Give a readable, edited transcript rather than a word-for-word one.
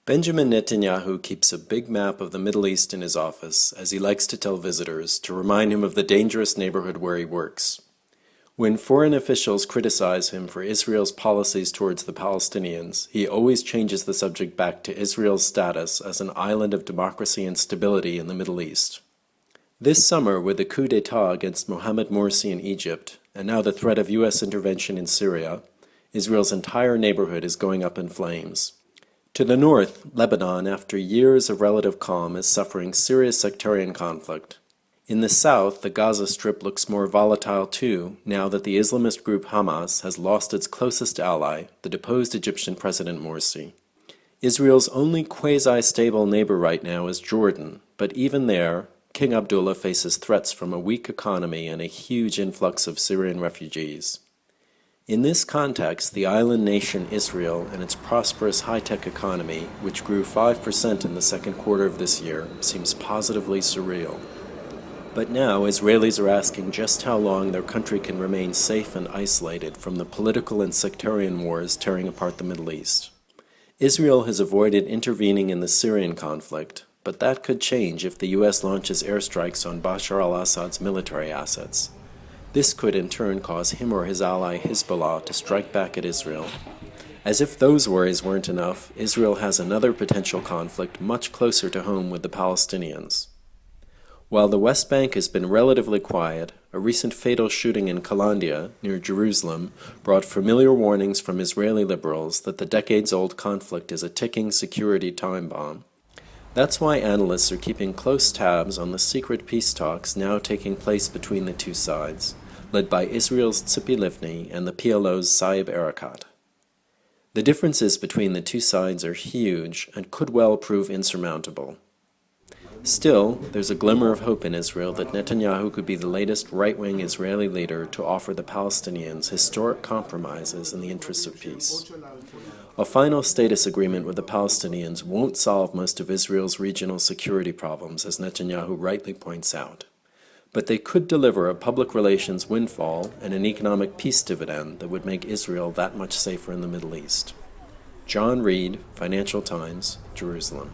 Benjamin Netanyahu keeps a big map of the Middle East in his office, as he likes to tell visitors, to remind him of the dangerous neighborhood where he works. When foreign officials criticize him for Israel's policies towards the Palestinians, he always changes the subject back to Israel's status as an island of democracy and stability in the Middle East. This summer, with the coup d'etat against Mohamed Morsi in Egypt, and now the threat of U.S. intervention in Syria, Israel's entire neighborhood is going up in flames. To the north, Lebanon, after years of relative calm, is suffering serious sectarian conflict. In the south, the Gaza Strip looks more volatile too, now that the Islamist group Hamas has lost its closest ally, the deposed Egyptian President Morsi. Israel's only quasi-stable neighbor right now is Jordan, but even there, King Abdullah faces threats from a weak economy and a huge influx of Syrian refugees. In this context, the island nation Israel and its prosperous high-tech economy, which grew 5% in the second quarter of this year, seems positively surreal. But now Israelis are asking just how long their country can remain safe and isolated from the political and sectarian wars tearing apart the Middle East. Israel has avoided intervening in the Syrian conflict, but that could change if the U.S. launches airstrikes on Bashar al-Assad's military assets. This could in turn cause him or his ally Hezbollah to strike back at Israel. As if those worries weren't enough, Israel has another potential conflict much closer to home with the Palestinians. While the West Bank has been relatively quiet, a recent fatal shooting in Kalandia, near Jerusalem, brought familiar warnings from Israeli liberals that the decades-old conflict is a ticking security time bomb. That's why analysts are keeping close tabs on the secret peace talks now taking place between the two sides, led by Israel's Tzipi Livni and the PLO's Saeb Erekat. The differences between the two sides are huge and could well prove insurmountable. Still, there's a glimmer of hope in Israel that Netanyahu could be the latest right-wing Israeli leader to offer the Palestinians historic compromises in the interests of peace. A final status agreement with the Palestinians won't solve most of Israel's regional security problems, as Netanyahu rightly points out. But they could deliver a public relations windfall and an economic peace dividend that would make Israel that much safer in the Middle East. John Reed, Financial Times, Jerusalem.